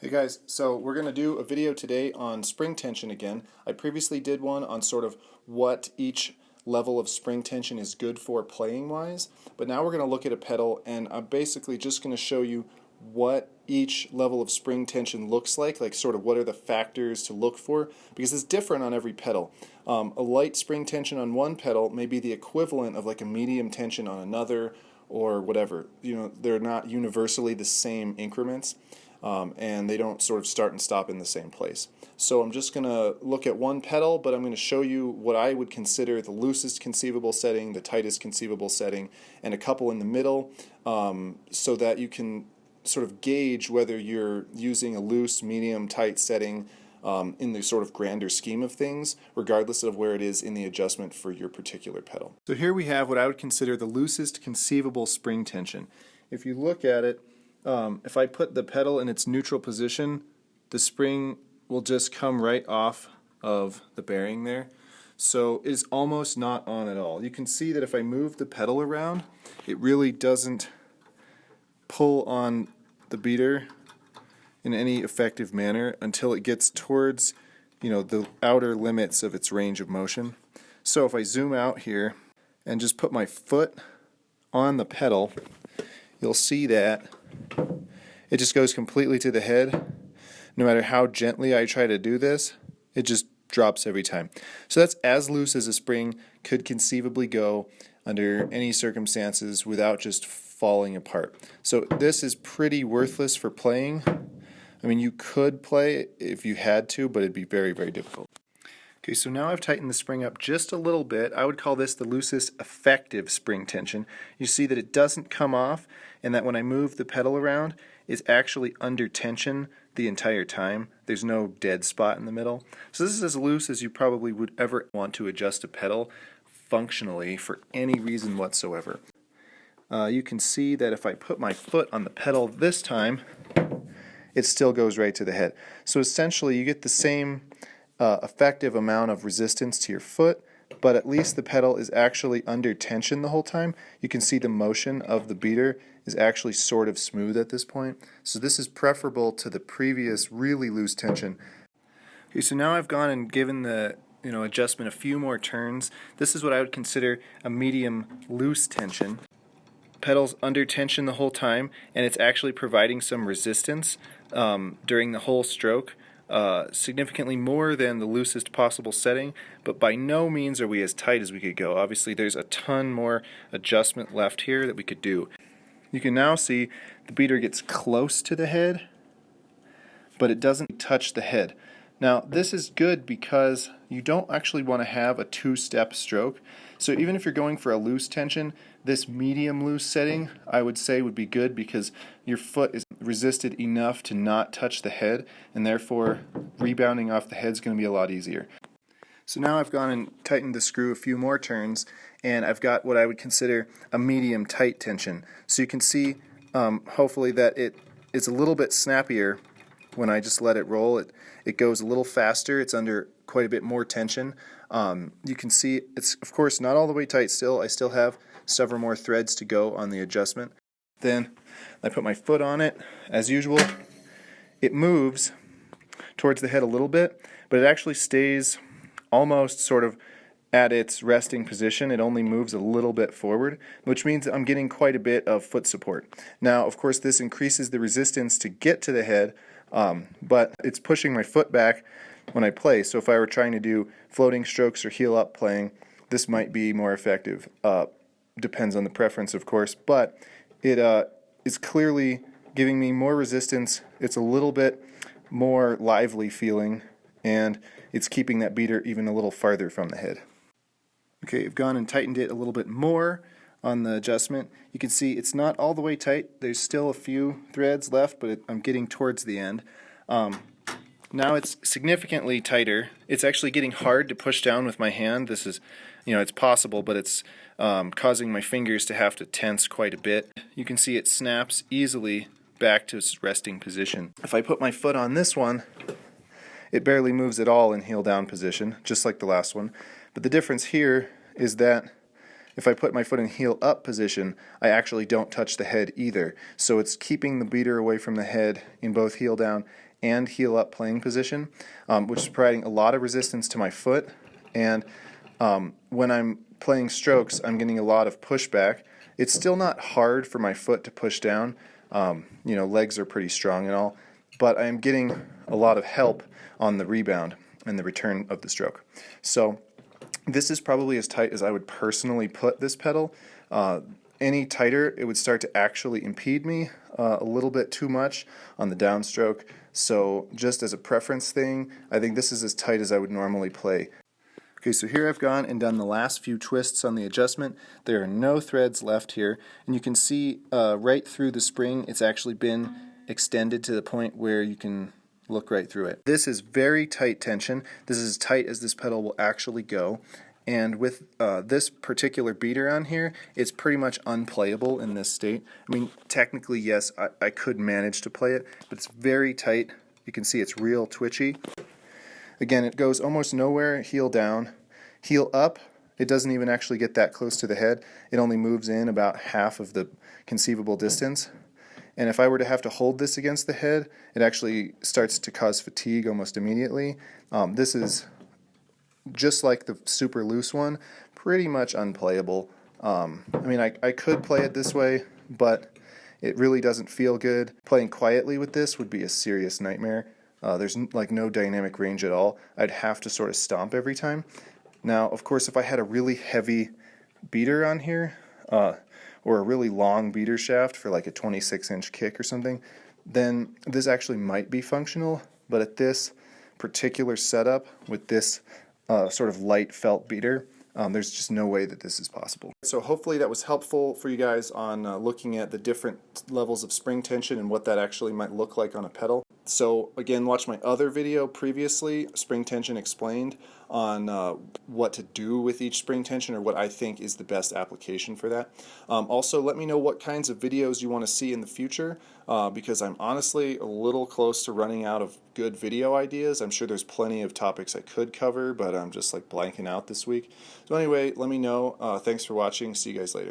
Hey guys, so we're going to do a video today on spring tension again. I previously did one on sort of what each level of spring tension is good for playing wise, but now we're going to look at a pedal and I'm basically just going to show you what each level of spring tension looks like sort of what are the factors to look for, because it's different on every pedal. A light spring tension on one pedal may be the equivalent of like a medium tension on another or whatever. You know, they're not universally the same increments. And they don't sort of start and stop in the same place. So I'm just going to look at one pedal, but I'm going to show you what I would consider the loosest conceivable setting, the tightest conceivable setting, and a couple in the middle, so that you can sort of gauge whether you're using a loose, medium, tight setting in the sort of grander scheme of things, regardless of where it is in the adjustment for your particular pedal. So here we have what I would consider the loosest conceivable spring tension. If you look at it, if I put the pedal in its neutral position, the spring will just come right off of the bearing there. So it's almost not on at all. You can see that if I move the pedal around, it really doesn't pull on the beater in any effective manner until it gets towards, the outer limits of its range of motion. So if I zoom out here and just put my foot on the pedal, you'll see that it just goes completely to the head. No matter how gently I try to do this, it just drops every time. So that's as loose as a spring could conceivably go under any circumstances without just falling apart. So this is pretty worthless for playing. I mean, you could play if you had to, but it'd be very, very difficult. Okay, so now I've tightened the spring up just a little bit. I would call this the loosest effective spring tension. You see that it doesn't come off, and that when I move the pedal around, it's actually under tension the entire time. There's no dead spot in the middle. So this is as loose as you probably would ever want to adjust a pedal functionally for any reason whatsoever. You can see that if I put my foot on the pedal this time, it still goes right to the head. So essentially you get the same effective amount of resistance to your foot, but at least the pedal is actually under tension the whole time. You can see the motion of the beater is actually sort of smooth at this point. So this is preferable to the previous really loose tension. Okay, so now I've gone and given the adjustment a few more turns. This is what I would consider a medium loose tension. Pedal's under tension the whole time, and it's actually providing some resistance during the whole stroke. Significantly more than the loosest possible setting, but by no means are we as tight as we could go. Obviously there's a ton more adjustment left here that we could do. You can now see the beater gets close to the head, but it doesn't touch the head. Now this is good because you don't actually want to have a two-step stroke. So even if you're going for a loose tension, this medium loose setting I would say would be good because your foot is resisted enough to not touch the head, and therefore rebounding off the head is going to be a lot easier. So now I've gone and tightened the screw a few more turns, and I've got what I would consider a medium tight tension. So you can see hopefully that it is a little bit snappier when I just let it roll. It goes a little faster. It's under quite a bit more tension. You can see it's of course not all the way tight still. I still have several more threads to go on the adjustment. Then I put my foot on it. As usual, it moves towards the head a little bit, but it actually stays almost sort of at its resting position. It only moves a little bit forward, which means I'm getting quite a bit of foot support. Now, of course, this increases the resistance to get to the head, but it's pushing my foot back when I play. So if I were trying to do floating strokes or heel up playing, this might be more effective. Depends on the preference, of course, but it is clearly giving me more resistance. It's a little bit more lively feeling, and it's keeping that beater even a little farther from the head. Okay, I've gone and tightened it a little bit more on the adjustment. You can see it's not all the way tight. There's still a few threads left, but I'm getting towards the end. Now it's significantly tighter. It's actually getting hard to push down with my hand. This is, it's possible, but it's causing my fingers to have to tense quite a bit. You can see it snaps easily back to its resting position. If I put my foot on this one, it barely moves at all in heel down position, just like the last one. But the difference here is that if I put my foot in heel up position, I actually don't touch the head either. So it's keeping the beater away from the head in both heel down and heel up playing position, which is providing a lot of resistance to my foot. And when I'm playing strokes, I'm getting a lot of pushback. It's still not hard for my foot to push down. Legs are pretty strong and all, but I'm getting a lot of help on the rebound and the return of the stroke. So this is probably as tight as I would personally put this pedal. Any tighter, it would start to actually impede me a little bit too much on the downstroke. So just as a preference thing, I think this is as tight as I would normally play. Okay, so here I've gone and done the last few twists on the adjustment. There are no threads left here, and you can see right through the spring it's actually been extended to the point where you can look right through it. This is very tight tension. This is as tight as this pedal will actually go. And with this particular beater on here, it's pretty much unplayable in this state. I mean, technically, yes, I could manage to play it, but it's very tight. You can see it's real twitchy. Again, it goes almost nowhere, heel down. Heel up, it doesn't even actually get that close to the head. It only moves in about half of the conceivable distance. And if I were to have to hold this against the head, it actually starts to cause fatigue almost immediately. This is just like the super loose one, pretty much unplayable. I mean, I could play it this way, but it really doesn't feel good. Playing quietly with this would be a serious nightmare. There's like no dynamic range at all. I'd have to sort of stomp every time. Now, of course, if I had a really heavy beater on here, or a really long beater shaft for like a 26-inch kick or something, then this actually might be functional. But at this particular setup with this sort of light felt beater, there's just no way that this is possible. So hopefully that was helpful for you guys on looking at the different levels of spring tension and what that actually might look like on a pedal. So again, watch my other video previously, Spring Tension Explained, on what to do with each spring tension or what I think is the best application for that. Also, let me know what kinds of videos you want to see in the future, because I'm honestly a little close to running out of good video ideas. I'm sure there's plenty of topics I could cover, but I'm just like blanking out this week. So anyway, let me know. Thanks for watching. See you guys later.